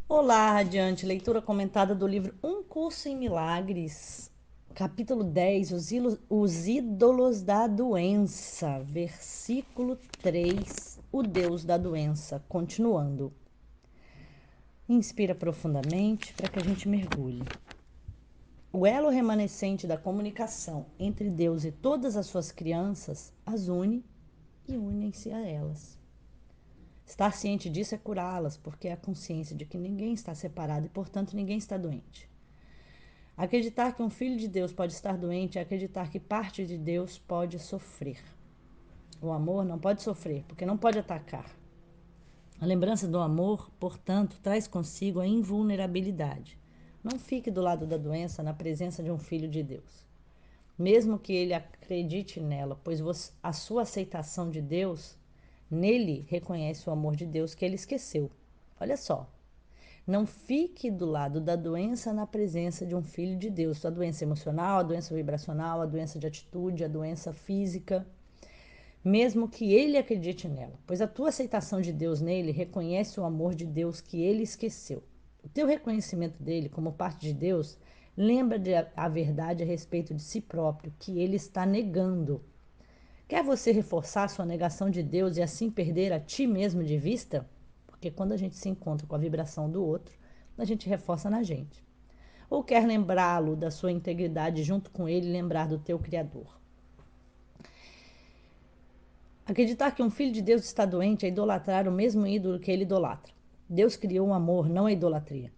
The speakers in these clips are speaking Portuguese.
Olá, Radiante, leitura comentada do livro Um Curso em Milagres, capítulo 10, os ídolos da doença, versículo 3, o Deus da doença, continuando. Inspira profundamente para que a gente mergulhe. O elo remanescente da comunicação entre Deus e todas as suas crianças as une e unem-se a elas. Estar ciente disso é curá-las, porque é a consciência de que ninguém está separado e, portanto, ninguém está doente. Acreditar que um filho de Deus pode estar doente é acreditar que parte de Deus pode sofrer. O amor não pode sofrer, porque não pode atacar. A lembrança do amor, portanto, traz consigo a invulnerabilidade. Não fique do lado da doença na presença de um filho de Deus. Mesmo que ele acredite nela, pois a sua aceitação de Deus, nele reconhece o amor de Deus que ele esqueceu. Olha só, não fique do lado da doença na presença de um filho de Deus. A doença emocional, a doença vibracional, a doença de atitude, a doença física, mesmo que ele acredite nela, pois a tua aceitação de Deus nele reconhece o amor de Deus que ele esqueceu. O teu reconhecimento dele como parte de Deus lembra a verdade a respeito de si próprio, que ele está negando. Quer você reforçar sua negação de Deus e assim perder a ti mesmo de vista? Porque quando a gente se encontra com a vibração do outro, a gente reforça na gente. Ou quer lembrá-lo da sua integridade junto com ele e lembrar do teu Criador? Acreditar que um filho de Deus está doente é idolatrar o mesmo ídolo que ele idolatra. Deus criou o amor, não a idolatria.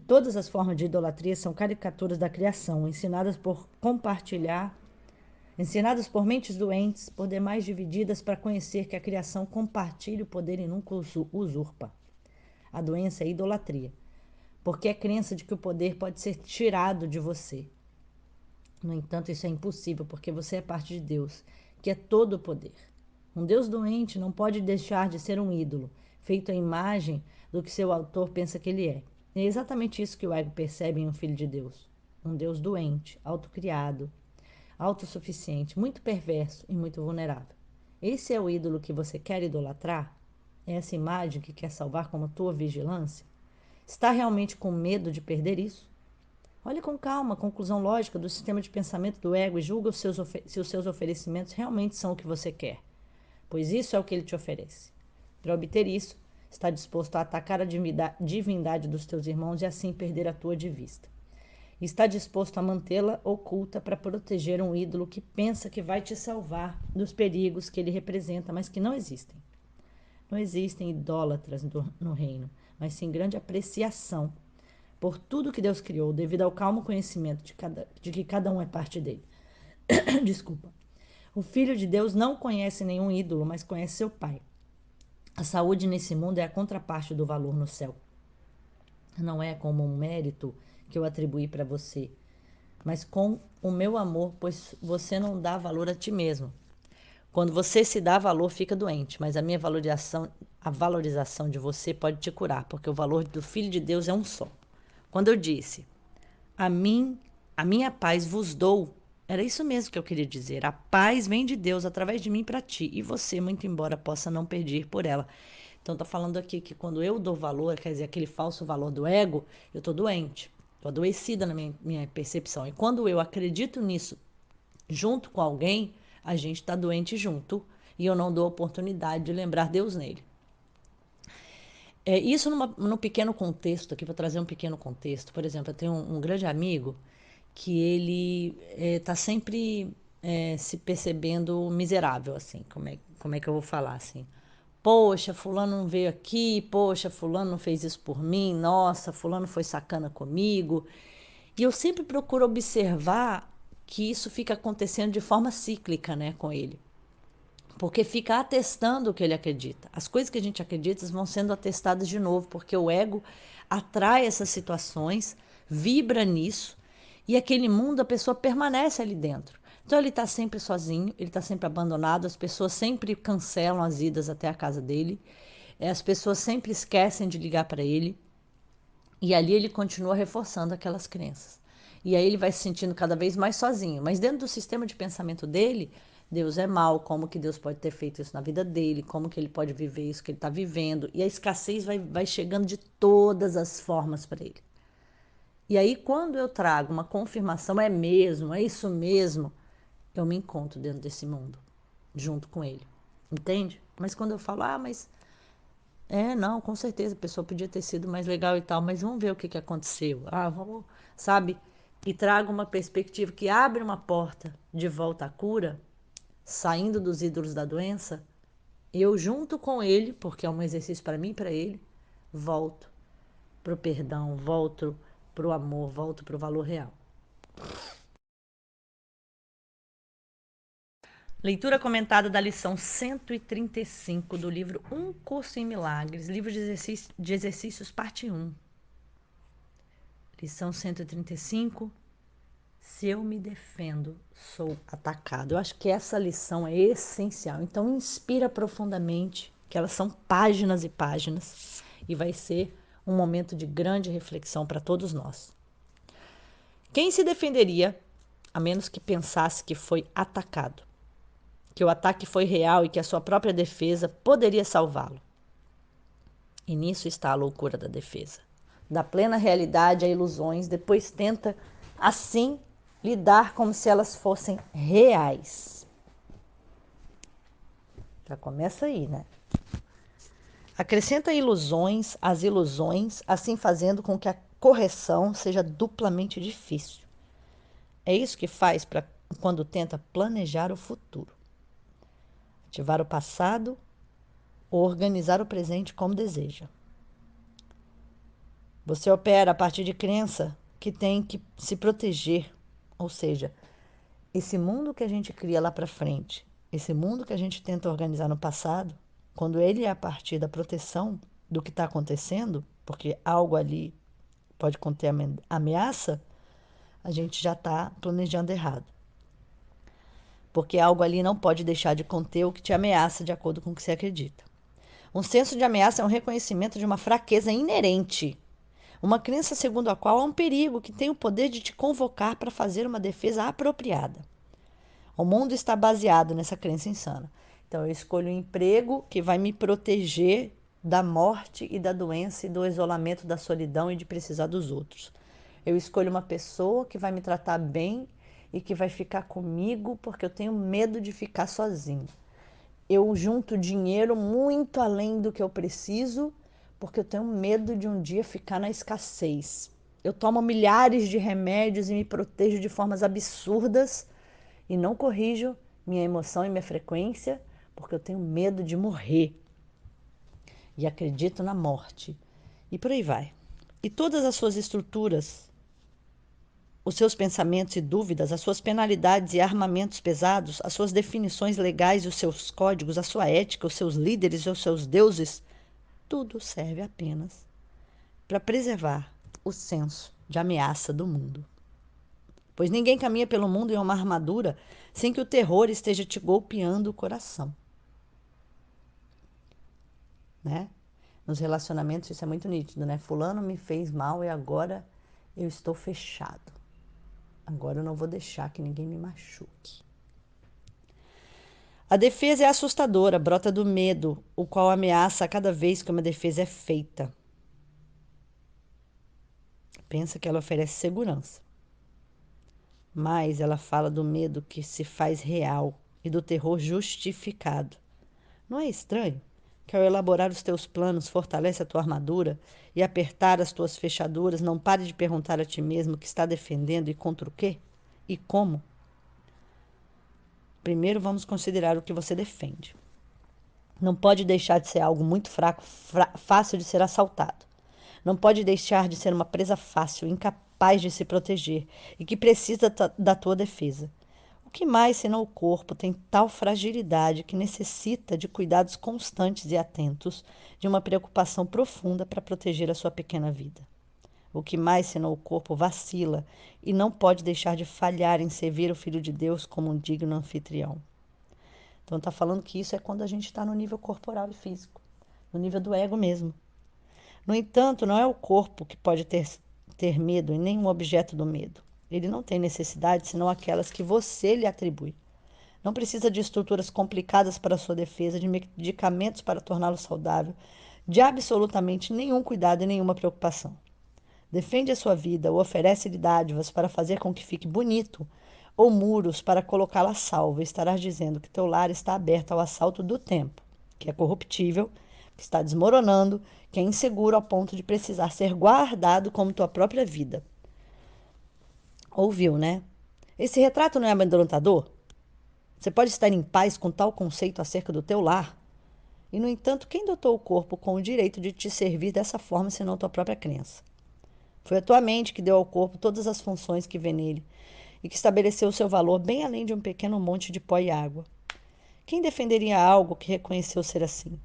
Todas as formas de idolatria são caricaturas da criação, ensinadas por mentes doentes, por demais divididas para conhecer que a criação compartilha o poder e nunca usurpa. A doença é idolatria, porque é crença de que o poder pode ser tirado de você. No entanto, isso é impossível, porque você é parte de Deus, que é todo o poder. Um Deus doente não pode deixar de ser um ídolo, feito à imagem do que seu autor pensa que ele é. É exatamente isso que o ego percebe em um filho de Deus. Um Deus doente, autocriado, autossuficiente, muito perverso e muito vulnerável. Esse é o ídolo que você quer idolatrar? É essa imagem que quer salvar como tua vigilância? Está realmente com medo de perder isso? Olhe com calma a conclusão lógica do sistema de pensamento do ego e julga se os seus oferecimentos realmente são o que você quer, pois isso é o que ele te oferece. Para obter isso, está disposto a atacar a divindade dos teus irmãos e assim perder a tua de vista. Está disposto a mantê-la oculta para proteger um ídolo que pensa que vai te salvar dos perigos que ele representa, mas que não existem. Não existem idólatras no reino, mas sim grande apreciação por tudo que Deus criou, devido ao calmo conhecimento de que cada um é parte dele. Desculpa. O Filho de Deus não conhece nenhum ídolo, mas conhece seu Pai. A saúde nesse mundo é a contraparte do valor no céu. Não é como um mérito que eu atribuí para você, mas com o meu amor, pois você não dá valor a ti mesmo. Quando você se dá valor, fica doente, mas a valorização de você pode te curar, porque o valor do Filho de Deus é um só. Quando eu disse, a mim, a minha paz vos dou, era isso mesmo que eu queria dizer. A paz vem de Deus através de mim para ti, e você, muito embora possa não perder por ela. Então, está falando aqui que quando eu dou valor, quer dizer, aquele falso valor do ego, eu estou doente, estou adoecida na minha percepção. E quando eu acredito nisso junto com alguém, a gente está doente junto, e eu não dou a oportunidade de lembrar Deus nele. Isso num pequeno contexto, aqui vou trazer um pequeno contexto. Por exemplo, eu tenho um grande amigo que ele está sempre se percebendo miserável, assim. Como é que eu vou falar assim? Poxa, fulano não veio aqui, poxa, fulano não fez isso por mim, nossa, fulano foi sacana comigo. E eu sempre procuro observar que isso fica acontecendo de forma cíclica, né, com ele. Porque fica atestando o que ele acredita. As coisas que a gente acredita vão sendo atestadas de novo, porque o ego atrai essas situações, vibra nisso, e aquele mundo a pessoa permanece ali dentro. Então ele está sempre sozinho, ele está sempre abandonado, as pessoas sempre cancelam as idas até a casa dele, as pessoas sempre esquecem de ligar para ele, e ali ele continua reforçando aquelas crenças. E aí ele vai se sentindo cada vez mais sozinho. Mas dentro do sistema de pensamento dele, Deus é mau, como que Deus pode ter feito isso na vida dele, como que ele pode viver isso que ele está vivendo. E a escassez vai chegando de todas as formas para ele. E aí, quando eu trago uma confirmação, é mesmo, é isso mesmo, eu me encontro dentro desse mundo, junto com ele. Entende? Mas quando eu falo, mas não, com certeza, a pessoa podia ter sido mais legal e tal, mas vamos ver o que aconteceu. Vamos, sabe? E trago uma perspectiva que abre uma porta de volta à cura, saindo dos ídolos da doença, eu junto com ele, porque é um exercício para mim e para ele, volto para o perdão, volto para o amor, volto para o valor real. Leitura comentada da lição 135 do livro Um Curso em Milagres, livro de exercícios, parte 1. Lição 135. Se eu me defendo, sou atacado. Eu acho que essa lição é essencial. Então, inspira profundamente, que elas são páginas e páginas, e vai ser um momento de grande reflexão para todos nós. Quem se defenderia, a menos que pensasse que foi atacado, que o ataque foi real e que a sua própria defesa poderia salvá-lo? E nisso está a loucura da defesa. Da plena realidade a ilusões, depois tenta, assim, lidar como se elas fossem reais. Já começa aí, né? Acrescenta ilusões às ilusões, assim fazendo com que a correção seja duplamente difícil. É isso que faz quando tenta planejar o futuro. Ativar o passado ou organizar o presente como deseja. Você opera a partir de crença que tem que se proteger, ou seja, esse mundo que a gente cria lá para frente, esse mundo que a gente tenta organizar no passado, quando ele é a partir da proteção do que está acontecendo, porque algo ali pode conter ameaça, a gente já está planejando errado. Porque algo ali não pode deixar de conter o que te ameaça de acordo com o que você acredita. Um senso de ameaça é um reconhecimento de uma fraqueza inerente, uma crença segundo a qual há um perigo que tem o poder de te convocar para fazer uma defesa apropriada. O mundo está baseado nessa crença insana. Então, eu escolho um emprego que vai me proteger da morte e da doença e do isolamento, da solidão e de precisar dos outros. Eu escolho uma pessoa que vai me tratar bem e que vai ficar comigo porque eu tenho medo de ficar sozinho. Eu junto dinheiro muito além do que eu preciso porque eu tenho medo de um dia ficar na escassez. Eu tomo milhares de remédios e me protejo de formas absurdas e não corrijo minha emoção e minha frequência porque eu tenho medo de morrer. E acredito na morte. E por aí vai. E todas as suas estruturas, os seus pensamentos e dúvidas, as suas penalidades e armamentos pesados, as suas definições legais e os seus códigos, a sua ética, os seus líderes e os seus deuses, tudo serve apenas para preservar o senso de ameaça do mundo. Pois ninguém caminha pelo mundo em uma armadura sem que o terror esteja te golpeando o coração. Né? Nos relacionamentos isso é muito nítido, né? Fulano me fez mal e agora eu estou fechado. Agora eu não vou deixar que ninguém me machuque. A defesa é assustadora, brota do medo, o qual ameaça a cada vez que uma defesa é feita. Pensa que ela oferece segurança. Mas ela fala do medo que se faz real e do terror justificado. Não é estranho que ao elaborar os teus planos, fortalece a tua armadura e apertar as tuas fechaduras, não pare de perguntar a ti mesmo o que está defendendo e contra o quê? E como? Primeiro vamos considerar o que você defende. Não pode deixar de ser algo muito fraco, fácil de ser assaltado. Não pode deixar de ser uma presa fácil, incapaz de se proteger e que precisa da tua defesa. O que mais, senão o corpo, tem tal fragilidade que necessita de cuidados constantes e atentos, de uma preocupação profunda para proteger a sua pequena vida? O que mais, senão o corpo, vacila e não pode deixar de falhar em servir o Filho de Deus como um digno anfitrião? Então está falando que isso é quando a gente está no nível corporal e físico, no nível do ego mesmo. No entanto, não é o corpo que pode ter medo e nem um objeto do medo. Ele não tem necessidade senão aquelas que você lhe atribui. Não precisa de estruturas complicadas para sua defesa, de medicamentos para torná-lo saudável, de absolutamente nenhum cuidado e nenhuma preocupação. Defende a sua vida ou oferece-lhe dádivas para fazer com que fique bonito, ou muros para colocá-la a salvo. Estarás dizendo que teu lar está aberto ao assalto do tempo, que é corruptível, que está desmoronando, que é inseguro ao ponto de precisar ser guardado como tua própria vida. Ouviu, né? Esse retrato não é amedrontador? Você pode estar em paz com tal conceito acerca do teu lar? E, no entanto, quem dotou o corpo com o direito de te servir dessa forma, senão tua própria crença? Foi a tua mente que deu ao corpo todas as funções que vê nele e que estabeleceu o seu valor bem além de um pequeno monte de pó e água. Quem defenderia algo que reconheceu ser assim?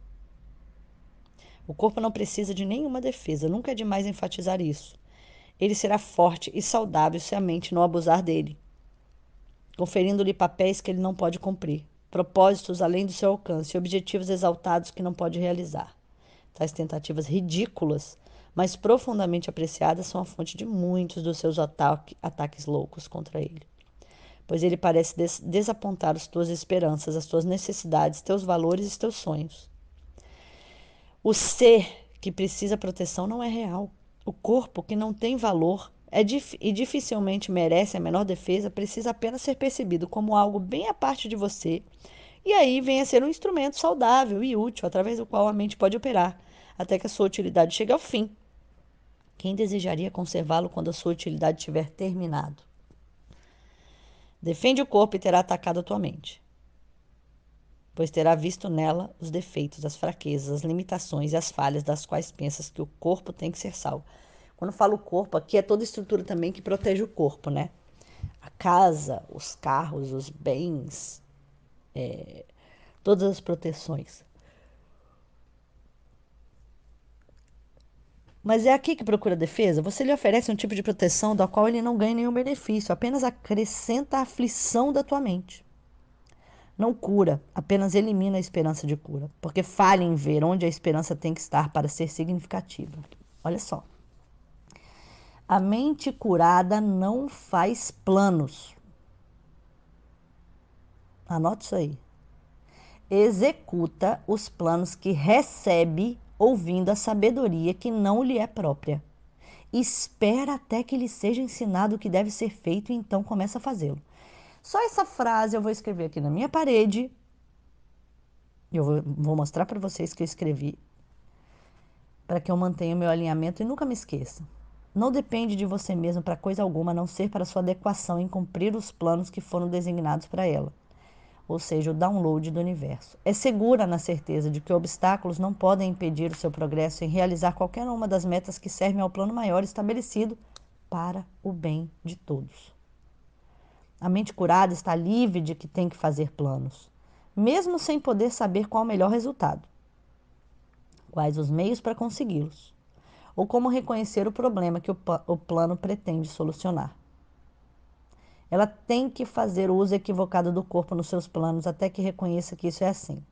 O corpo não precisa de nenhuma defesa, nunca é demais enfatizar isso. Ele será forte e saudável se a mente não abusar dele, conferindo-lhe papéis que ele não pode cumprir, propósitos além do seu alcance e objetivos exaltados que não pode realizar. Tais tentativas ridículas, mas profundamente apreciadas, são a fonte de muitos dos seus ataques loucos contra ele. Pois ele parece desapontar as tuas esperanças, as tuas necessidades, teus valores e teus sonhos. O ser que precisa proteção não é real. O corpo que não tem valor e dificilmente merece a menor defesa precisa apenas ser percebido como algo bem à parte de você, e aí vem a ser um instrumento saudável e útil através do qual a mente pode operar, até que a sua utilidade chegue ao fim. Quem desejaria conservá-lo quando a sua utilidade tiver terminado? Defende o corpo e terá atacado a tua mente, pois terá visto nela os defeitos, as fraquezas, as limitações e as falhas das quais pensas que o corpo tem que ser salvo. Quando falo corpo, aqui é toda estrutura também que protege o corpo, né? A casa, os carros, os bens, todas as proteções. Mas é aqui que procura defesa. Você lhe oferece um tipo de proteção da qual ele não ganha nenhum benefício, apenas acrescenta a aflição da tua mente. Não cura, apenas elimina a esperança de cura, porque falha em ver onde a esperança tem que estar para ser significativa. Olha só. A mente curada não faz planos. Anota isso aí. Executa os planos que recebe ouvindo a sabedoria que não lhe é própria. Espera até que lhe seja ensinado o que deve ser feito e então começa a fazê-lo. Só essa frase eu vou escrever aqui na minha parede. Eu vou mostrar para vocês que eu escrevi, para que eu mantenha o meu alinhamento e nunca me esqueça. Não depende de você mesmo para coisa alguma, a não ser para sua adequação em cumprir os planos que foram designados para ela, ou seja, o download do universo. É segura na certeza de que obstáculos não podem impedir o seu progresso em realizar qualquer uma das metas que servem ao plano maior estabelecido para o bem de todos. A mente curada está livre de que tem que fazer planos, mesmo sem poder saber qual o melhor resultado, quais os meios para consegui-los, ou como reconhecer o problema que o plano pretende solucionar. Ela tem que fazer o uso equivocado do corpo nos seus planos até que reconheça que isso é assim.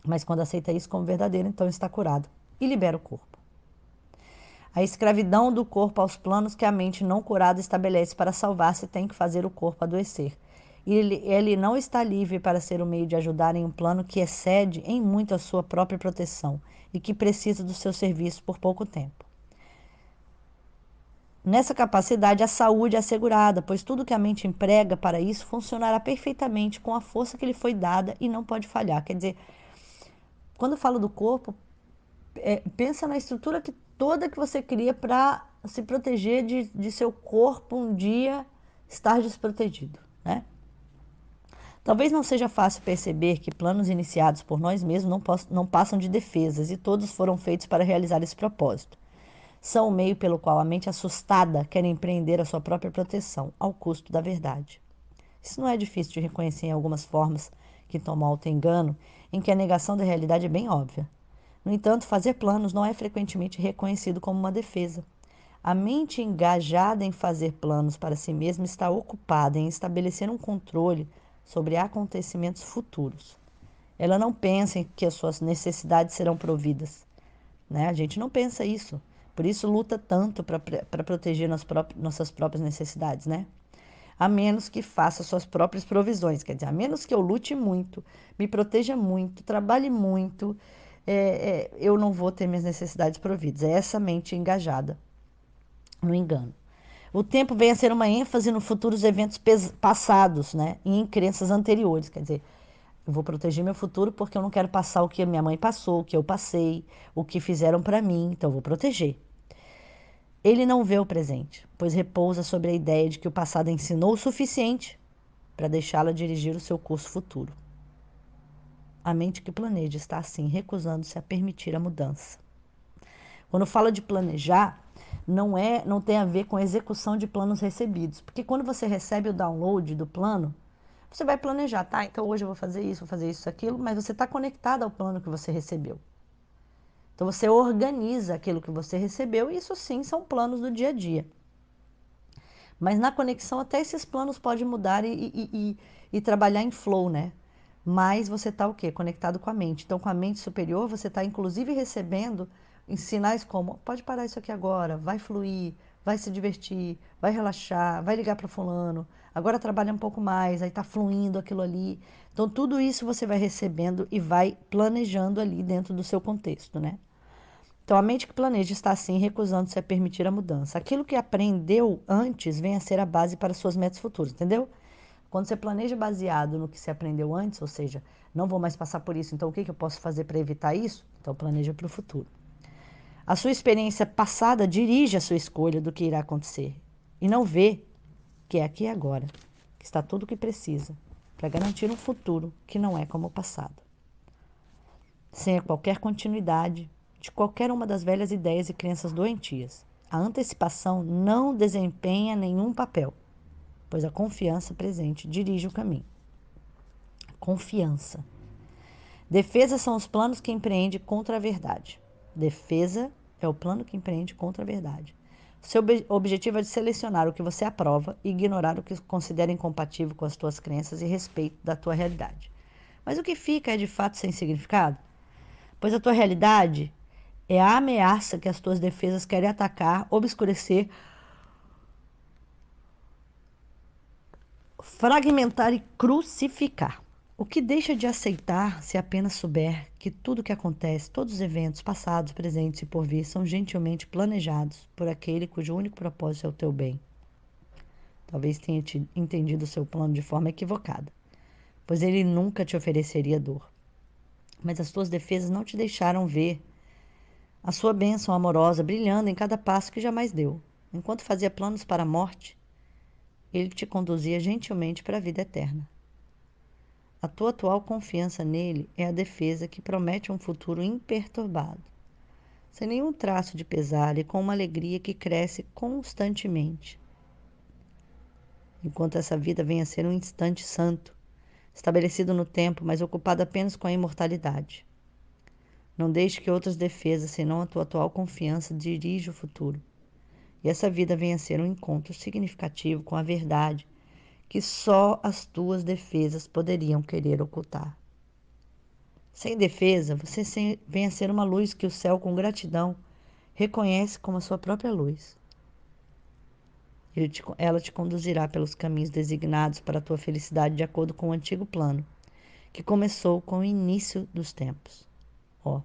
Mas quando aceita isso como verdadeiro, então está curado e libera o corpo. A escravidão do corpo aos planos que a mente não curada estabelece para salvar-se tem que fazer o corpo adoecer. Ele não está livre para ser o meio de ajudar em um plano que excede em muito a sua própria proteção e que precisa do seu serviço por pouco tempo. Nessa capacidade, a saúde é assegurada, pois tudo que a mente emprega para isso funcionará perfeitamente com a força que lhe foi dada e não pode falhar. Quer dizer, quando eu falo do corpo, pensa na estrutura toda que você cria para se proteger de seu corpo um dia estar desprotegido, né? Talvez não seja fácil perceber que planos iniciados por nós mesmos não passam de defesas e todos foram feitos para realizar esse propósito. São o meio pelo qual a mente assustada quer empreender a sua própria proteção, ao custo da verdade. Isso não é difícil de reconhecer em algumas formas que tomam auto-engano, em que a negação da realidade é bem óbvia. No entanto, fazer planos não é frequentemente reconhecido como uma defesa. A mente engajada em fazer planos para si mesma está ocupada em estabelecer um controle sobre acontecimentos futuros. Ela não pensa em que as suas necessidades serão providas, né? A gente não pensa isso. Por isso luta tanto para proteger nossas próprias necessidades, né? a menos que faça suas próprias provisões. Quer dizer, a menos que eu lute muito, me proteja muito, trabalhe muito, eu não vou ter minhas necessidades providas. É essa mente engajada no engano. O tempo vem a ser uma ênfase no futuros eventos passados, né? E em crenças anteriores. Quer dizer, eu vou proteger meu futuro porque eu não quero passar o que a minha mãe passou, o que eu passei, o que fizeram para mim, então eu vou proteger. Ele não vê o presente, pois repousa sobre a ideia de que o passado ensinou o suficiente para deixá-la dirigir o seu curso futuro. A mente que planeja está assim recusando-se a permitir a mudança. Quando fala de planejar, não tem a ver com a execução de planos recebidos, porque quando você recebe o download do plano, você vai planejar, tá? Então hoje eu vou fazer isso, aquilo, mas você está conectado ao plano que você recebeu. Então você organiza aquilo que você recebeu e isso sim são planos do dia a dia. Mas na conexão até esses planos podem mudar e trabalhar em flow, né? Mas você está o quê? Conectado com a mente. Então com a mente superior você está inclusive recebendo em sinais como, pode parar isso aqui agora, vai fluir, vai se divertir, vai relaxar, vai ligar para fulano, agora trabalha um pouco mais, aí está fluindo aquilo ali. Então tudo isso você vai recebendo e vai planejando ali dentro do seu contexto, né? Então, a mente que planeja está assim recusando-se a permitir a mudança. Aquilo que aprendeu antes vem a ser a base para suas metas futuras, entendeu? Quando você planeja baseado no que você aprendeu antes, ou seja, não vou mais passar por isso, então o que eu posso fazer para evitar isso? Então, planeja para o futuro. A sua experiência passada dirige a sua escolha do que irá acontecer e não vê que é aqui e agora que está tudo o que precisa para garantir um futuro que não é como o passado. Sem qualquer continuidade de qualquer uma das velhas ideias e crenças doentias. A antecipação não desempenha nenhum papel, pois a confiança presente dirige o caminho. Confiança. Defesa são os planos que empreende contra a verdade. Defesa é o plano que empreende contra a verdade. Seu objetivo é de selecionar o que você aprova e ignorar o que considera incompatível com as tuas crenças e respeito da tua realidade. Mas o que fica é de fato sem significado? Pois a tua realidade é a ameaça que as tuas defesas querem atacar, obscurecer, fragmentar e crucificar. O que deixa de aceitar se apenas souber que tudo o que acontece, todos os eventos passados, presentes e por vir, são gentilmente planejados por aquele cujo único propósito é o teu bem. Talvez tenha entendido o seu plano de forma equivocada, pois ele nunca te ofereceria dor. Mas as tuas defesas não te deixaram ver a sua bênção amorosa brilhando em cada passo que jamais deu. Enquanto fazia planos para a morte, ele te conduzia gentilmente para a vida eterna. A tua atual confiança nele é a defesa que promete um futuro imperturbado, sem nenhum traço de pesar e com uma alegria que cresce constantemente. Enquanto essa vida venha a ser um instante santo, estabelecido no tempo, mas ocupado apenas com a imortalidade. Não deixe que outras defesas, senão a tua atual confiança, dirija o futuro. E essa vida venha a ser um encontro significativo com a verdade que só as tuas defesas poderiam querer ocultar. Sem defesa, você vem a ser uma luz que o céu, com gratidão, reconhece como a sua própria luz. Ela te conduzirá pelos caminhos designados para a tua felicidade de acordo com o antigo plano, que começou com o início dos tempos. Ó,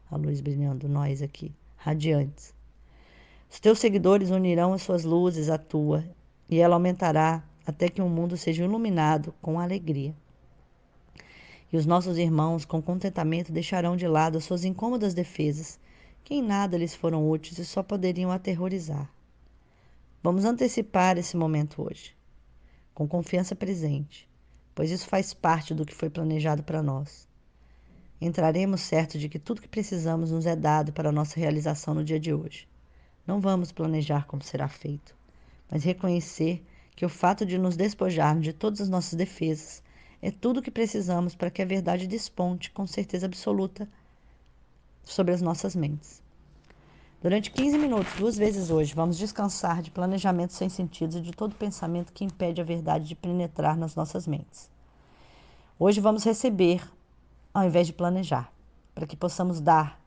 a luz brilhando, nós aqui, radiantes. Os teus seguidores unirão as suas luzes à tua, e ela aumentará até que o mundo seja iluminado com alegria. E os nossos irmãos, com contentamento, deixarão de lado as suas incômodas defesas, que em nada lhes foram úteis e só poderiam aterrorizar. Vamos antecipar esse momento hoje, com confiança presente, pois isso faz parte do que foi planejado para nós. Entraremos certos de que tudo que precisamos nos é dado para a nossa realização no dia de hoje. Não vamos planejar como será feito, mas reconhecer que o fato de nos despojarmos de todas as nossas defesas é tudo o que precisamos para que a verdade desponte com certeza absoluta sobre as nossas mentes. Durante 15 minutos, 2 vezes hoje, vamos descansar de planejamentos sem sentido e de todo pensamento que impede a verdade de penetrar nas nossas mentes. Hoje vamos receber ao invés de planejar, para que possamos dar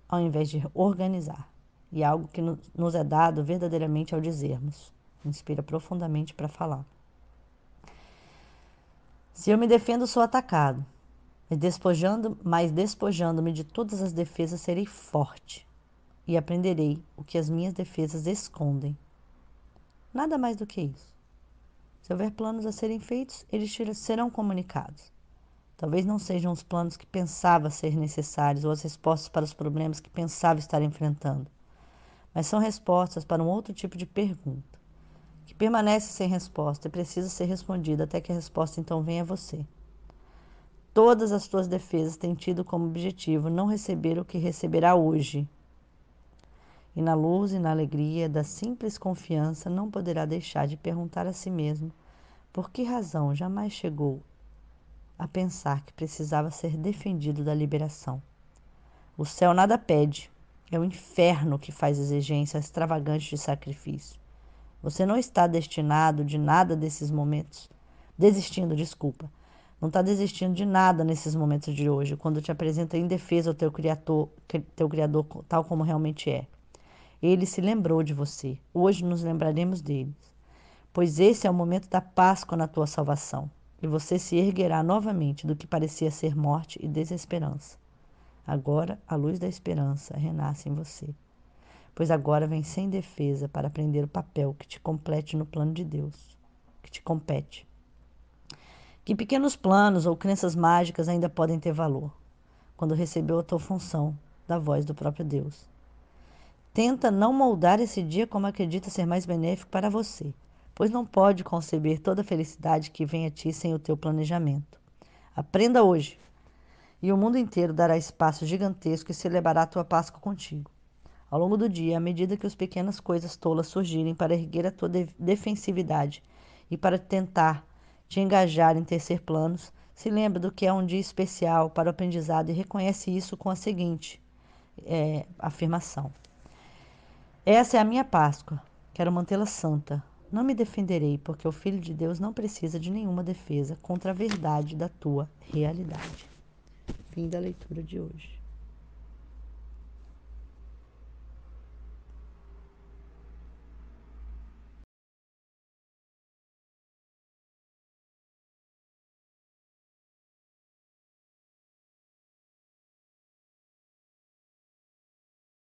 ao invés de organizar. E algo que nos é dado verdadeiramente ao dizermos. Inspira profundamente para falar. Se eu me defendo, sou atacado. Mas despojando-me de todas as defesas, serei forte e aprenderei o que as minhas defesas escondem. Nada mais do que isso. Se houver planos a serem feitos, eles serão comunicados. Talvez não sejam os planos que pensava ser necessários ou as respostas para os problemas que pensava estar enfrentando, mas são respostas para um outro tipo de pergunta, que permanece sem resposta e precisa ser respondida até que a resposta então venha a você. Todas as tuas defesas têm tido como objetivo não receber o que receberá hoje. E na luz e na alegria da simples confiança não poderá deixar de perguntar a si mesmo por que razão jamais chegou a pensar que precisava ser defendido da liberação. O céu nada pede, é o inferno que faz exigência extravagante de sacrifício. Você não está destinado de nada desses momentos. Não está desistindo de nada nesses momentos de hoje, quando te apresenta indefeso ao teu Criador tal como realmente é. Ele se lembrou de você. Hoje nos lembraremos deles. Pois esse é o momento da Páscoa na tua salvação. E você se erguerá novamente do que parecia ser morte e desesperança. Agora, a luz da esperança renasce em você. Pois agora vem sem defesa para aprender o papel que te complete no plano de Deus, que te compete. Que pequenos planos ou crenças mágicas ainda podem ter valor, quando recebeu a tua função da voz do próprio Deus. Tenta não moldar esse dia como acredita ser mais benéfico para você, pois não pode conceber toda a felicidade que vem a ti sem o teu planejamento. Aprenda hoje, e o mundo inteiro dará espaço gigantesco e celebrará a tua Páscoa contigo. Ao longo do dia, à medida que as pequenas coisas tolas surgirem para erguer a tua defensividade e para tentar te engajar em tecer planos, se lembra do que é um dia especial para o aprendizado e reconhece isso com a seguinte afirmação. Essa é a minha Páscoa. Quero mantê-la santa. Não me defenderei, porque o Filho de Deus não precisa de nenhuma defesa contra a verdade da tua realidade. Fim da leitura de hoje.